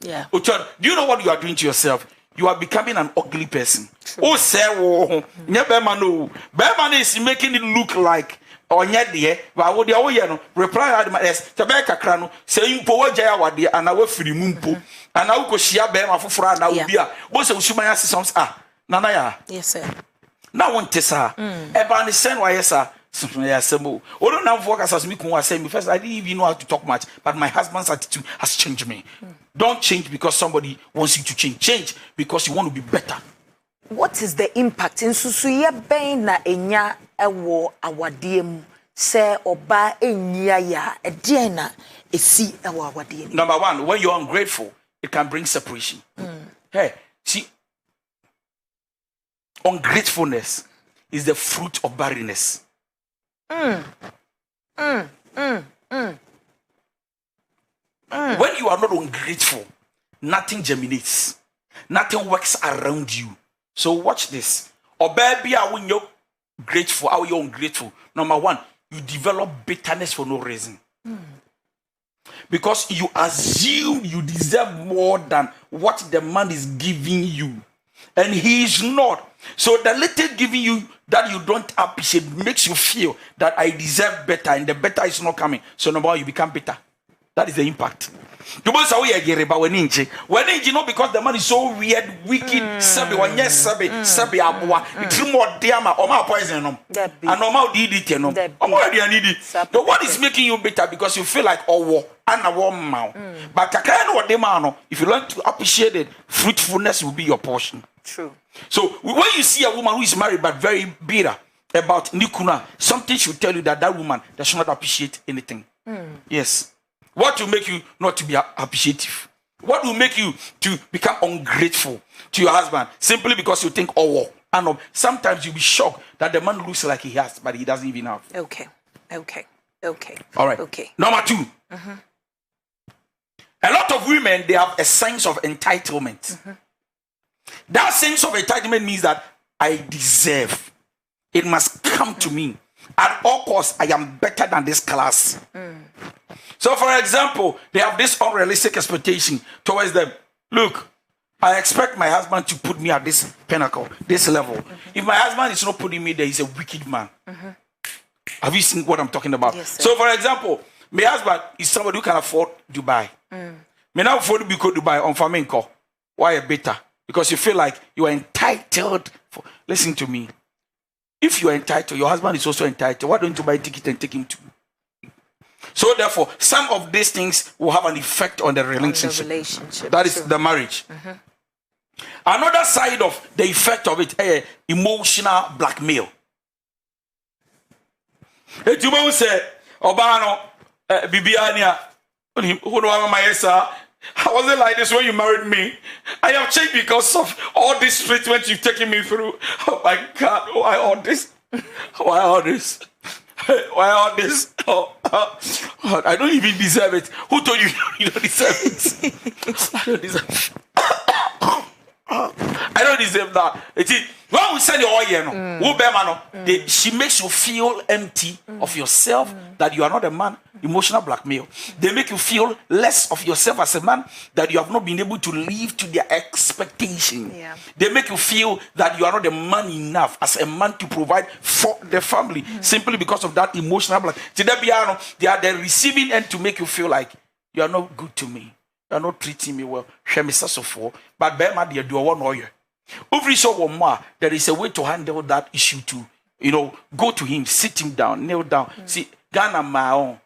Yeah. Do you know what you are doing to yourself? You are becoming an ugly person. Oh, say, Bearman is making it look like. Or yet, dear, but what the reply at my S. Tabeka Crano, saying Power Jaya, what dear, and I will free Mumpo, and I will go share Bear for Fran. I will be a most of Shumaya songs are Nanaya. Yes, sir. Now, one Tessa, Evan is sent why, yes, sir. Something Although now focus as me was saying first, I didn't even know how to talk much, but my husband's attitude has changed me. Don't change because somebody wants you to change. Change because you want to be better. What is the impact in Susuya Bain na enya ewo awadiem se oba enya ya ediana esi ewo awadiem? Number one, when you're ungrateful, it can bring separation. Hey, see, ungratefulness is the fruit of barrenness. When you are not ungrateful, nothing germinates, nothing works around you. So watch this. Or baby, when you're grateful, how you're ungrateful. Number one, you develop bitterness for no reason. Because you assume you deserve more than what the man is giving you. And he is not. So the little giving you that you don't appreciate makes you feel that I deserve better and the better is not coming. So number one, you become bitter. That is the impact. You must say, when not because the man is so weird, wicked, sabi, abua, it's more diama, or my poison, and normal did it, you know. So what is making you bitter? Because you feel like, oh, and a warm mouth. But I can't know what they man, if you learn to appreciate it, fruitfulness will be your portion. True. So when you see a woman who is married but very bitter about Nikuna, something should tell you that that woman does not appreciate anything. Yes. What will make you not to be appreciative? What will make you to become ungrateful to your husband? Simply because you think, oh, and sometimes you'll be shocked that the man looks like he has, but he doesn't even have. Okay. All right. Okay. Number two. A lot of women, they have a sense of entitlement. That sense of entitlement means that I deserve. It must come to me. At all costs, I am better than this class. So, for example, they have this unrealistic expectation towards them. Look, I expect my husband to put me at this pinnacle, this level. If my husband is not putting me there, he's a wicked man. Have you seen what I'm talking about? Yes, sir. So, for example, my husband is somebody who can afford Dubai. May not afford to go to Dubai on Flamenco. Why better? Because you feel like you are entitled. Listen to me. If you are entitled, your husband is also entitled. Why don't you buy a ticket and take him to? So therefore, some of these things will have an effect on the relationship. That is the marriage. Another side of the effect of it, emotional blackmail. You won't say, Obano, Bibiania, who do I my sir? I wasn't like this when you married me. I have changed because of all this treatment you've taken me through. Oh my God, why all this? Why all this? Why all this? I don't even deserve it. Who told you you don't deserve it? I don't deserve it. I don't deserve that. When we send your oil, she makes you feel empty of yourself, that you are not a man. Emotional blackmail. They make you feel less of yourself as a man, that you have not been able to live to their expectation. They make you feel that you are not a man enough as a man to provide for the family, simply because of that emotional blackmail. They are the receiving end to make you feel like you are not good to me. You are not treating me well. But there is a way to handle that issue too. You know, go to him, sit him down, kneel down. See, Ghana ma,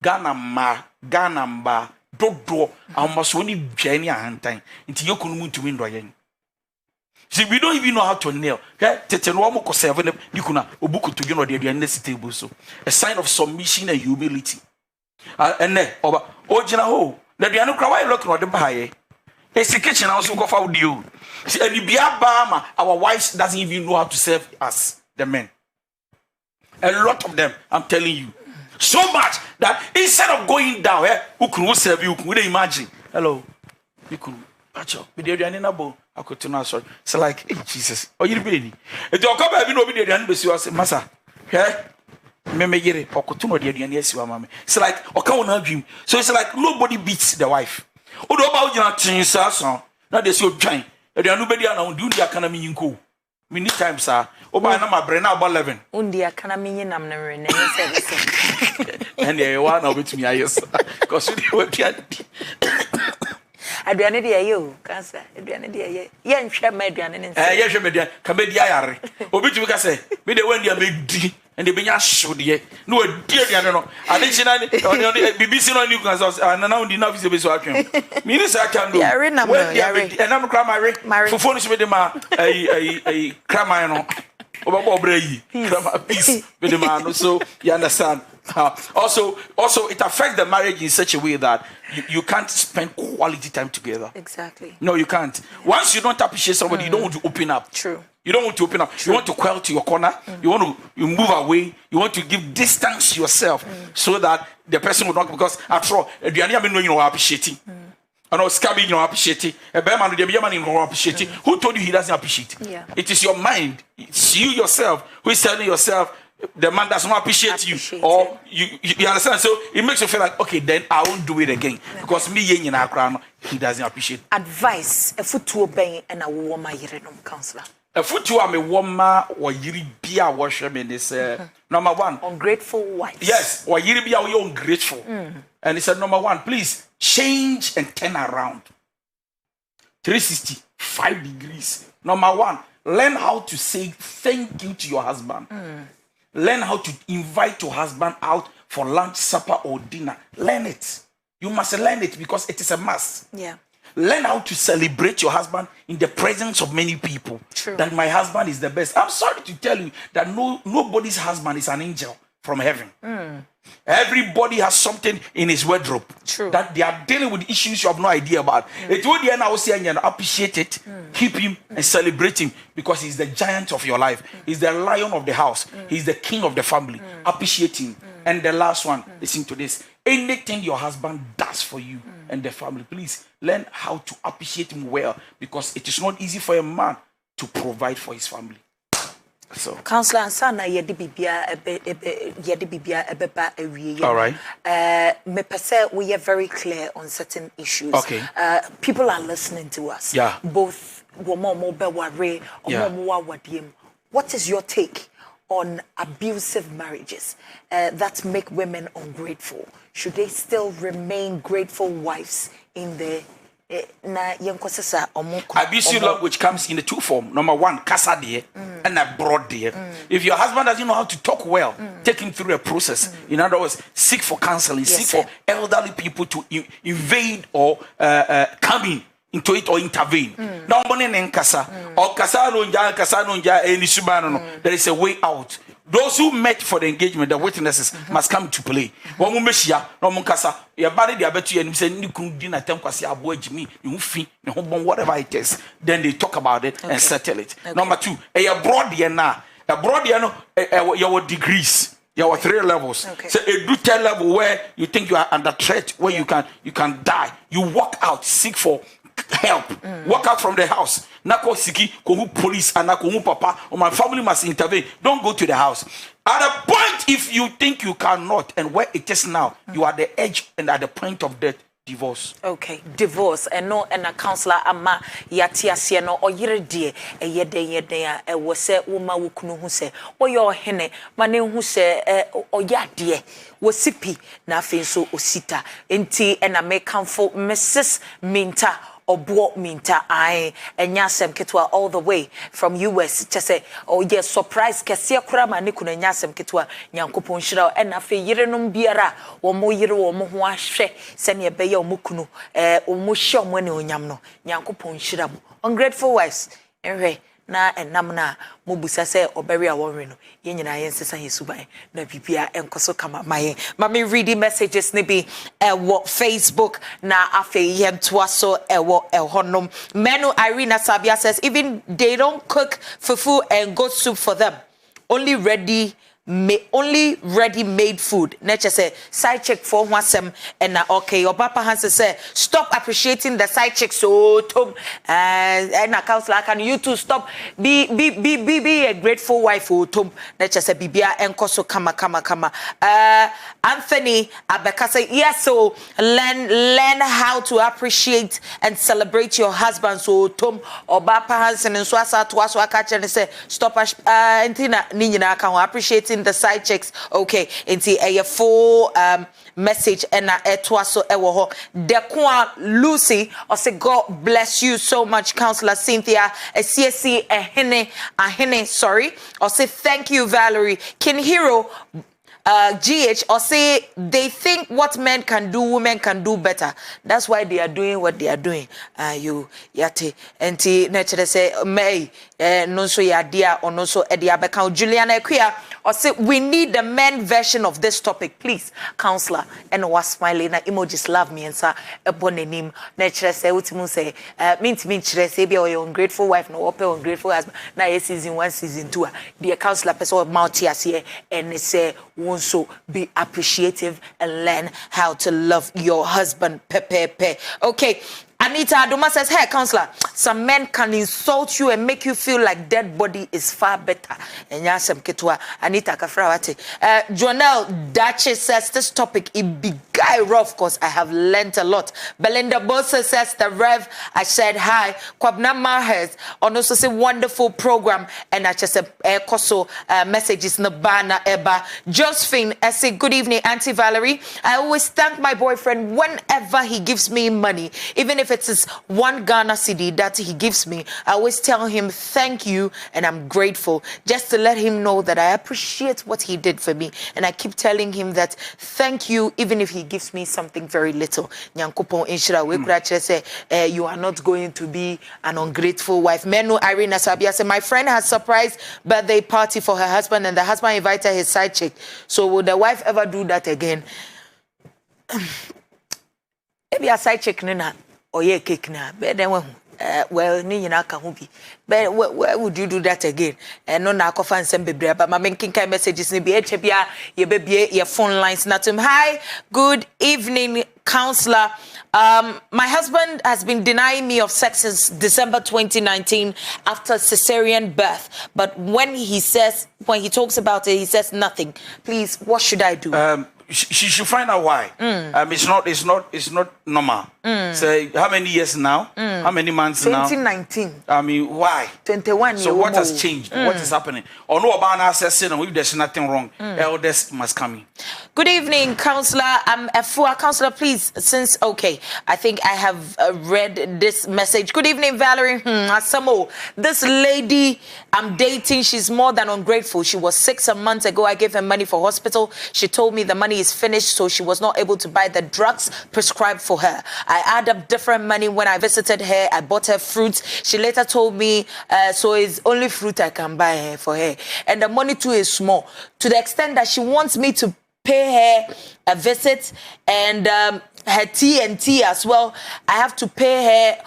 Ghana mba, do. I must only journey a hand time until you couldn't to win Ryan. See, we don't even know how to kneel. A sign of submission and humility. And then, Ojina, the Diano Krawai look at the Bahaye. It's the kitchen also go for you. See, and you be a Bama, our wives doesn't even know how to serve us, the men. A lot of them, I'm telling you. So much that instead of going down, who can serve you? Who can imagine? Hello, you could patch up. But you're in a bowl. I could turn out. So, like, hey, Jesus. Oh, you're ready. If you come back, you know, be the end, but you say, Massa, okay? me yere okotuno de aduane asiwa mama. It's like oka wona dream. So it's like nobody beats the wife. Odo ba ugina tin sa so. Na de si odwan. Aduane be dia na undi aka na menyinko. Many times sir. Oba na ma bre na about 11. Undi aka na menyinam na re na service. And the one now with me, yes, because you were aduane de ayo cancer aduane de aye ye nhwe ma aduane ne nse ye hwe media ka media yare obi tumi ka say me de wan dia medi and de benya hwode no adi aduane no additional BBC no new can say na undi na vise be so atwen me ni say can do yare na mo yare enam kra ma fofo no so be de ma ai krama no obabo obrayi krama peace be de ma no, so you understand. Also, it affects the marriage in such a way that you can't spend quality time together. Exactly. No, you can't. Once you don't appreciate somebody, you don't want to open up. True. You don't want to open up. True. You want to quell to your corner. You move away. You want to give distance yourself so that the person will not, because after all, the enemy know you know appreciating. I know scabby you know appreciating. A bear man, the man you know appreciating. Who told you he doesn't appreciate? Yeah. It is your mind. It's you yourself who is telling yourself the man does not appreciate you, or you understand. So it makes you feel like, okay, then I won't do it again because me in our crown, he doesn't appreciate. Advice: a foot to obey and a woman counselor. A foot to a woman or yiri be a worship in this number one. Ungrateful wife. Yes, or yiri be a ungrateful. And it's number one. Please change and turn around. 365 degrees. Number one, learn how to say thank you to your husband. Learn how to invite your husband out for lunch, supper, or dinner. Learn it. You must learn it because it is a must. Yeah. Learn how to celebrate your husband in the presence of many people. True. That my husband is the best. I'm sorry to tell you that nobody's husband is an angel from heaven. Everybody has something in his wardrobe. True. That they are dealing with issues you have no idea about. It would now say and appreciate it, keep him and celebrate him because he's the giant of your life. He's the lion of the house. He's the king of the family. Appreciate him. And the last one, listen to this. Anything your husband does for you and the family, please learn how to appreciate him well, because it is not easy for a man to provide for his family. So, Counselor, sana yedi bibia ebeba ewie. all right. Me pese we are very clear on certain issues. Okay. People are listening to us. Yeah. Both womo be ware, womo wa wadiem. What is your take on abusive marriages that make women ungrateful? Should they still remain grateful wives in the abusive language comes in the two forms. Number one, kasa dear and a broad dear. If your husband doesn't know how to talk well, take him through a process. In other words, seek for counseling, seek for elderly people to invade or come in into it or intervene. Now, kasa or kasa nonja any subano. There is a way out. Those who met for the engagement, the witnesses, must come to play. Whatever it is, then they talk about it and settle it. Okay. Number two, a broad your degrees. Your 3 levels. Okay. So a do 10 level where you think you are under threat, where you can die. You walk out, seek for help. Walk out from the house. Nako siki kohu police and kohu papa or my family must intervene. Don't go to the house. At a point, if you think you cannot, and where it is now, you are at the edge and at the point of death. Divorce. Okay, divorce. And no, and a counselor ama yatia sieno or yere yede was say woman wukunu who say, or your hene, mane who say, or yadie, was sippy, nothing so osita, enti and I may come for Mrs. Minta. Or bought minta I and yasem kitwa all the way from US to say, oh yes, surprise kasia krama nikuna yasem kitwa nyankopon shira and afe yirenum biara or mo yiro or mo hwahwe sene beya omukunu o mo hye omane onyam no nyankopon shira mo. Ungrateful wives enhwe na enamna mobusa se obere a wonwe no ye nyina ye nsesa yesuban na bibia enkoso kama maye mami reading messages ne bi what Facebook na afe ye ntoa so what honom menu Irina Sabia says even they don't cook fufu and goat soup for them, only ready only ready-made food. Nature say side check for wasem and okay. Your papa has to say stop appreciating the side check so Tom and a counselor can you two stop be a grateful wife for Tom. Nature say bibia enkoso kama. Anthony Abeka say yes, so learn how to appreciate and celebrate your husband so Tom or papa has and so asa to aso akache and say stop antina ninyina can appreciating the side checks. Okay, into a full message and etwaso ewo Dekwa Lucy or say God bless you so much, Counselor Cynthia. A CSC a hene sorry or say thank you Valerie. Kin Hero GH or say they think what men can do, women can do better. That's why they are doing what they are doing. You yate enti nature say may no so ya dia or no so edia beka Juliana Equia or say we need the men version of this topic, please, counselor. And was smiling na emojis love me and sa upon the name nature say ultimu say mean say be your ungrateful wife no open ungrateful husband na season 1 season 2 the counselor person mouth here and say so be appreciative and learn how to love your husband. Okay. Anita Adoma says, hey, counselor, some men can insult you and make you feel like dead body is far better. And yasem ketwa Anita Kafrawati. Joanelle Dache says, this topic, it be guy rough, cause I have learnt a lot. Belinda Bosa says, the Rev, I said hi. Kwabna Mahez, on also say wonderful program. And I just said, koso messages na bana eba. Josephine, I say, good evening, Auntie Valerie. I always thank my boyfriend whenever he gives me money, even if it's one Ghana cedi that he gives me. I always tell him thank you and I'm grateful, just to let him know that I appreciate what he did for me. And I keep telling him that thank you even if he gives me something very little. Nyankopon inshira we could say you are not going to be an ungrateful wife. Menu Irene Sabia said my friend has surprised birthday party for her husband and the husband invited his side chick. So will the wife ever do that again? Maybe a side chick nina. Or ye cake na, but then well, ni na ka hubi. But where would you do that again? And no na kofan sem bebre, but my making kind messages ni be HBA, ye baby, your phone lines not him. Hi, good evening, counselor. My husband has been denying me of sex since December 2019 after cesarean birth. But when he talks about it, he says nothing. Please, what should I do? She should find out why. It's not normal. So how many years now? How many months now? 2019. I mean, why? 21. So what has changed? What is happening? Or no about assessing if there's nothing wrong. Eldest must come in. Good evening, counselor. I'm a full counselor, please. Since I think I have read this message. Good evening, Valerie. Asamo, this lady I'm dating, she's more than ungrateful. She was sick some months ago. I gave her money for hospital. She told me the money is finished, so she was not able to buy the drugs prescribed for her. I add up different money when I visited her. I bought her fruits. She later told me, so it's only fruit I can buy for her. And the money too is small, to the extent that she wants me to pay her a visit and her T&T as well. I have to pay her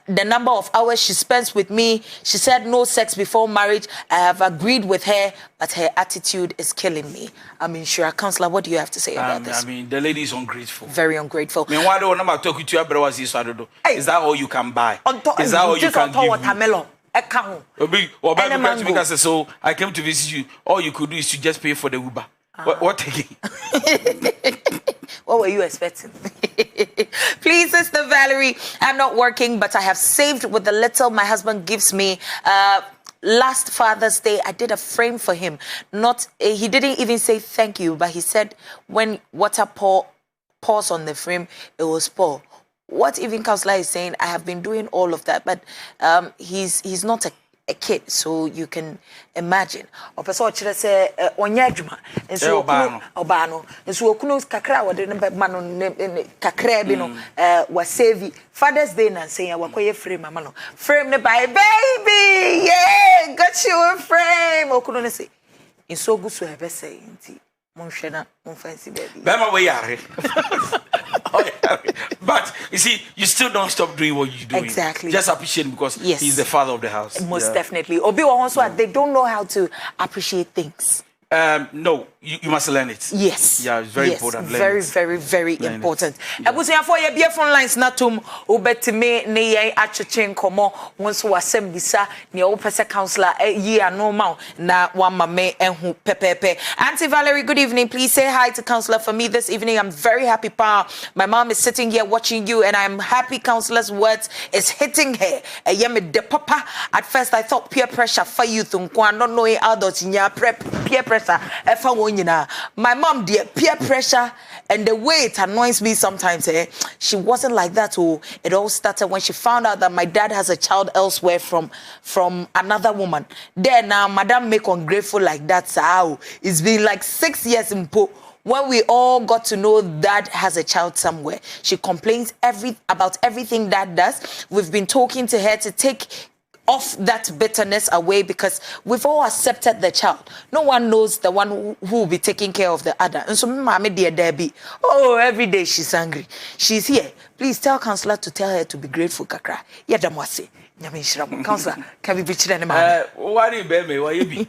the number of hours she spends with me. She said no sex before marriage. I have agreed with her, but her attitude is killing me. I mean, sure, counselor, what do you have to say about this? I mean, the lady is ungrateful. Very ungrateful. I mean, why don't I talk to you about this? Is that all you can buy? Is that all you can give me? So I came to visit you. All you could do is to just pay for the Uber. What again? What were you expecting? Please, Sister Valerie, I'm not working, but I have saved with the little my husband gives me. Last Father's Day, I did a frame for him. He didn't even say thank you, but he said when water pours on the frame, it was pour. What even counselor is saying, I have been doing all of that, but he's not a kid, so you can imagine. Opeso chire say onya adwuma enso obano enso okunu kakra wode ne mano kakra bi no wa save Father's Day na say wakoye frame mama no frame ne by baby yeah got you a frame okunu ne say enso gusu ebe say nti monhwe na monfancy baby bema we yare. But you see, you still don't stop doing what you're doing. Exactly. Just appreciate him because he's the father of the house. Most definitely. Obi also they don't know how to appreciate things. No, you must learn it. Yes. Yeah, it's very important. Very, very, very learn important. Yeah. Abusia for your beer phone lines natum ubetime ne ye atwetwe nkomo wonso wasem bisa ne o pese counselor ye normal na wama me enhu pepepe. Auntie Valerie, good evening. Please say hi to counselor for me this evening. I'm very happy, pa. My mom is sitting here watching you and I'm happy counselor's words is hitting her. Yemi de papa. At first I thought peer pressure for youth nkwa not knowing adults in your peer pressure. My mom, dear, peer pressure and the way it annoys me sometimes, she wasn't like that. Oh, it all started when she found out that my dad has a child elsewhere from another woman. Then now, Madam make ungrateful like that. So it's been like 6 years in Po. When we all got to know Dad has a child somewhere, she complains about everything Dad does. We've been talking to her to take off that bitterness away because we've all accepted the child. No one knows the one who will be taking care of the other. And so, mommy, dear Debbie, every day she's angry. She's here. Please tell counselor to tell her to be grateful, Kakra. Yeah, damwase. Counselor, can we be children? Why you be me? Why you be?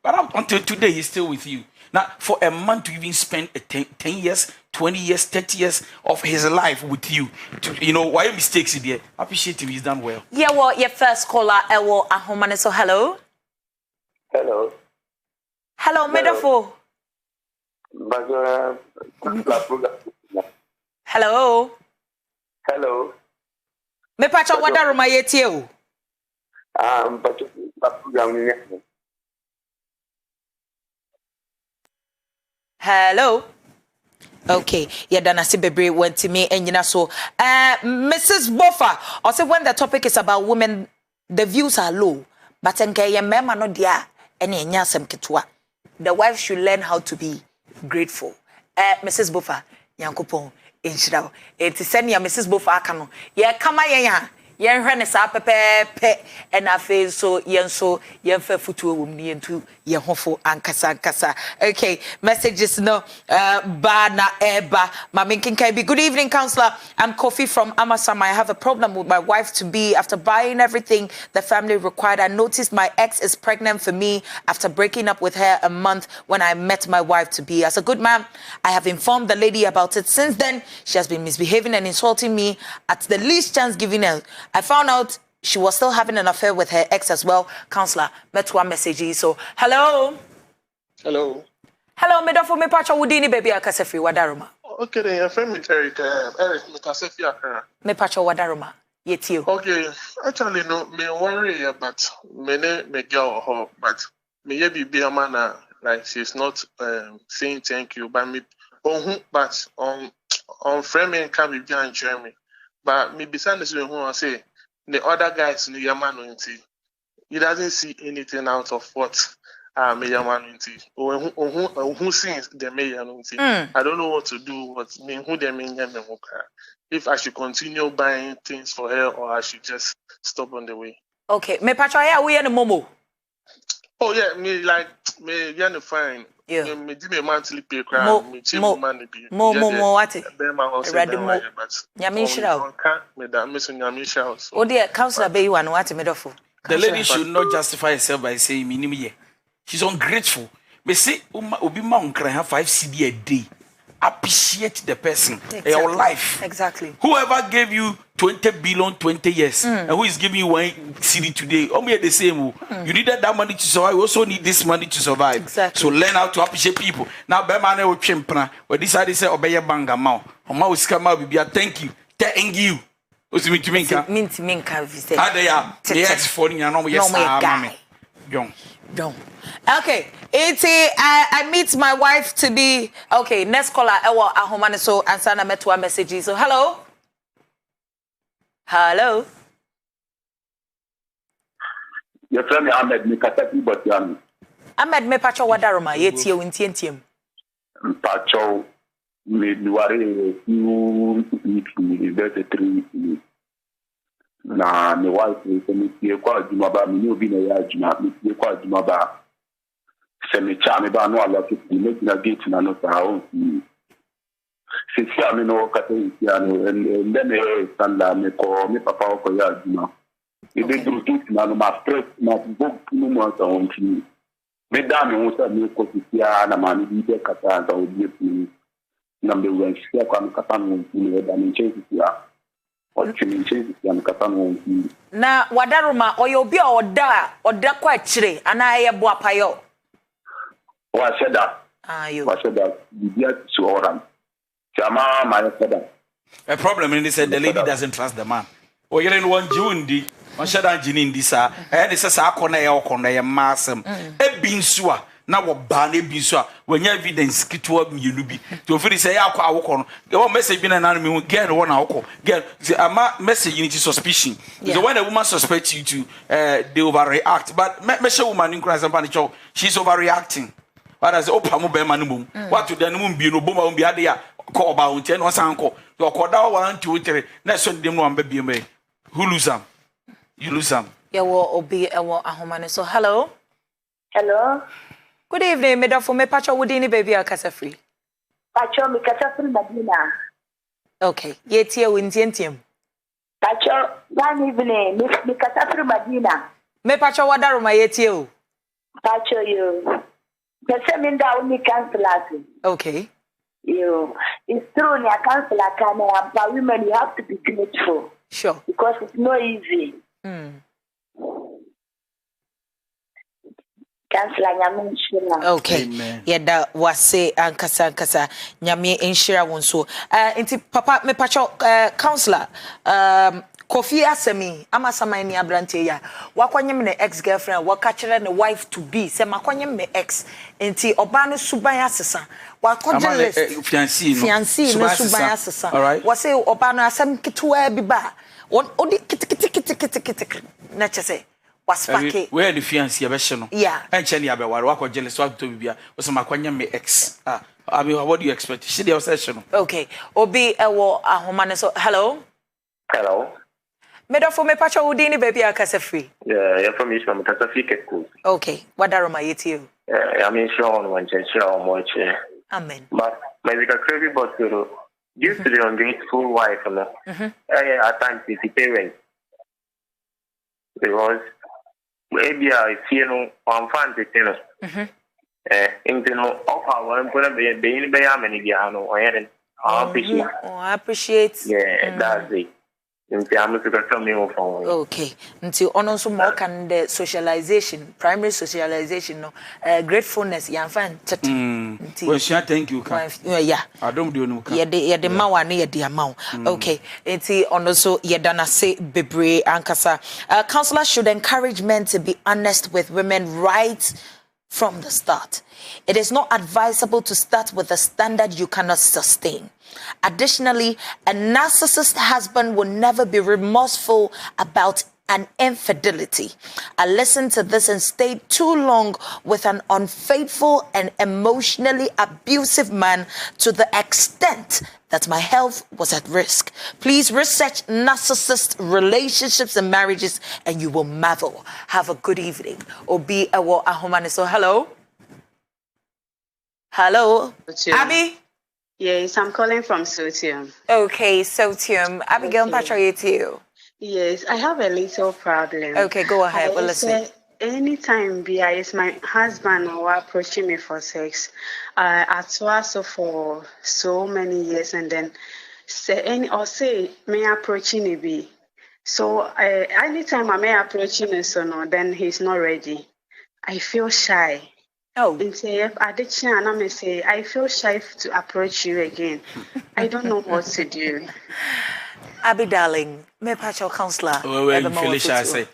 But until today, he's still with you. Now, for a man to even spend 10 years, 20 years, 30 years of his life with you, why mistakes there? Appreciate him, he's done well. Yeah, well, your first caller, Ahomane, so hello. Hello. Hello, Medafo. Hello. Hello. Me pacha wadaruma yetio. But program. Hello. Okay, yeah, Dana Sibebre went to me and so Mrs. Boffa, also when the topic is about women, the views are low, but mema no dia any nyasem kitwa. The wife should learn how to be grateful. Mrs. Boffa, yankopon inshiraw. It is send ya Mrs. Boffa akano. Yeah, kama ya. Yen hwene sa pepepe na fe so yen fa futuo wom ni entu yen hofo ankasa. Okay, messages no ba na eba maminkin kai be. Good evening, counselor. I'm Kofi from Amasam. I have a problem with my wife to be. After buying everything the family required, I noticed my ex is pregnant for me after breaking up with her a month when I met my wife to be. As a good man, I have informed the lady about it. Since then, she has been misbehaving and insulting me at the least chance given her. I found out she was still having an affair with her ex as well. Counselor, met one message. So, hello. Hello. Hello, Medafo me pacha wudini baby akasefi wadaruma. Okay, then your friend me Eric me kasefi akara. Me pacha wadaruma. Yetio. Okay, actually no, me worry but me girl her, but me ye be a man like she's not saying thank you, but me but on friend me can be behind Jeremy. But me beside this who I say the other guys in the Yaman he doesn't see anything out of what me Yaman who sings the Mayan. I don't know what to do, what me who they mean if I should continue buying things for her or I should just stop on the way. Okay, me pacha we and momo. Oh yeah, me yana fine. Yeah. Me do me monthly pay crowd. Me cheap money be. Mo what? Ready mo. Yamin shira. Me that me so yamin shira. Oh dear, counselor be you and what Medafo. The lady should not justify herself by saying minimum. She's ungrateful. Me say obi ma unkra have 5 CD a day. Appreciate the person, your life. Exactly. Whoever gave you 20 billion 20 years and who is giving you 1 CD today, only the same. You needed that money to survive. You also need this money to survive. Exactly. So learn how to appreciate people. Now, Bemane will chimpana. But this side say obey banga mao. Oma will scam out. Be thank you. Thank you. What's mean to me? Mean to me, Calvise. How they are? Yes, for you know. Yes, guy. Don't. Okay, I meet my wife to be. Okay, next caller, Ewa Ahomane, so answer na metwa message. So, hello. Your friend Ahmed me kasefi but yami. Ahmed me pacho wadaruma yeti wintiem. Pacho me ware you university 3 na me wife me tie kwa adwuma ba me obi na ya adwuma me tie kwa adwuma ba se me cha me ba no ala to me na gate na no sa o se sia me no ka te sia no and then me sanda me ko me papa ko ya adwuma If they do it, my stress, my book, no more on me. Madame, you want to make coffee, and a man, you get Qatar, or you number one, share on Qatar, and change it. Or change it, and Qatar. Na wadaruma oyobi oda kwa chire ana ye boa payo. Wa said that. You. Wa said that. You so oran. Chama my said a problem in this the lady doesn't trust the man. O yere no wan jiundi, on shada jini ndi sa. Eh de sesa akona ye masem. E bi nso a na wo ba na bi nso a wanya evidence kitwa mienu bi. To ofiri say akwa awoko no. The one message bi na na me girl one awoko. Girl, the ama message you need suspicion. So when a woman suspects you to they overreact. But me she woman in Christ and she's overreacting. What as opa mo be manu mum. What to den mum bi no boma mum bi ade a call ba unte no sanko. You call that 1 2 3. Na so dem no am be me. Who lose am? You lose am. Yeah, wo obi ewo ahomane. So hello. Hello. Good evening, me dafo me pacho wodini baby akasa free. Pacho me kasa free Madina. Okay. Yetie wintiem. Pacho, one evening me kasa free Madina. Me pacho wadaro ma yetie o. Pacho you. Pese minda uni counselor. Okay. You. It's true ni counselor can but women you have to be grateful. Sure. Because it's not easy. Okay. Yeda wase ankasa nyame enhira won so. Inti papa me pacho counselor Kofi asemi amasama ni abrante ya wakwanyem ne ex girlfriend wakachire ne wife to be se makwanyem me ex inti oba no suban asesa wakwaje list fiancé no suban asesa wase oba no asem kitwa bi ba odi kiti na chese waspake where the fiancé be no enche ne abeware wakwaje list wa to bibia wase makwanyem me ex I mean what do you expect she dey obsession okay obi ewo ahomane so hello Medofo me pacho udini baby akasa free. Yeah, information am kasa free keku. Okay, what daroma yeti? I mean sure on one sure on much. Amen. But my big crazy but due to the ungrateful wife no. At times the parents because maybe I feel no I'm fan the thing. Into no offer one gonna be many no I appreciate. Yeah, that's it. Okay. Until on so more can the socialization, primary socialization, no gratefulness, young fan. Well, thank you. Yeah. I don't do no. Yeah, the mawa near the amount. Okay. Until on also yedana say bebre ankasa. Counselors should encourage men to be honest with women right from the start. It is not advisable to start with a standard you cannot sustain. Additionally, a narcissist husband will never be remorseful about an infidelity. I listened to this and stayed too long with an unfaithful and emotionally abusive man to the extent that my health was at risk. Please research narcissist relationships and marriages and you will marvel. Have a good evening. Obi Ewo Ahomane. So hello. Hello. Abby? Yes, I'm calling from Sotium. Okay, Sotium. Abigail Patroyeti. Yes, I have a little problem. Okay, go ahead. We'll listen. Anytime is my husband or approaching me for sex, I also for so many years, and then say me approaching me be. So anytime I may approaching him, so no, then he's not ready. I feel shy. Oh. And say if I did and I may say I feel shy to approach you again. I don't know what to do. Abby darling, me patch your counselor. Well, Felicia, I say.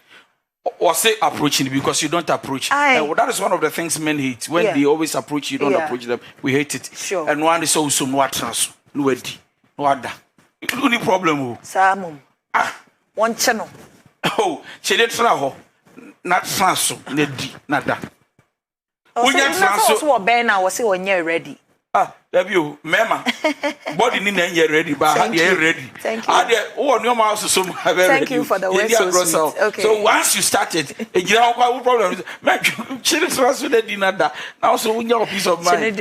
Or say approaching because you don't approach. Well, that is one of the things men hate. When they always approach you, don't approach them. We hate it. Sure. And one is also no trans, no eddy, no other. Any problem? Samum. One channel. Oh, she didn't try not trans, neddy, nada. When you transfer what Ben, I was say when you're ready. Love you, Mama. Body in ready, but you're ready. Thank you. Thank you for the word so sweet. Okay. So once you started, you know what problem is. Chili sauce with the dinner that now so we have a piece of mind.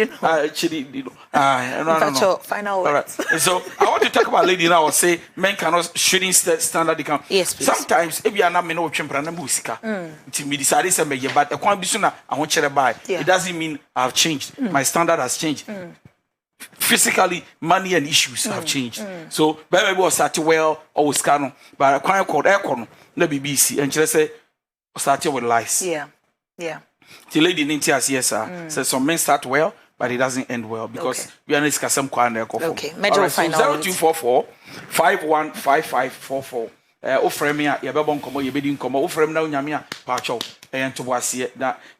Chili, no. Final All words. right. So I want to talk about lady now. I say men shouldn't standard the camp. Yes, please. Sometimes if you are not men of champion musica, to me decide something, but I can't be sooner. I want you to buy. It doesn't mean I've changed. My standard has changed. Physically, money and issues have changed. So, baby was started well, always canon, but I can't call aircon, no BBC, and just say, started with lies. Yeah. The lady in Intias, yes, sir, says some men start well, but it doesn't end well because we are not some kind of okay, major final. 0244 515544. O frame ya be bon komo ye be din komo o frame na onyame a pa cho to wase na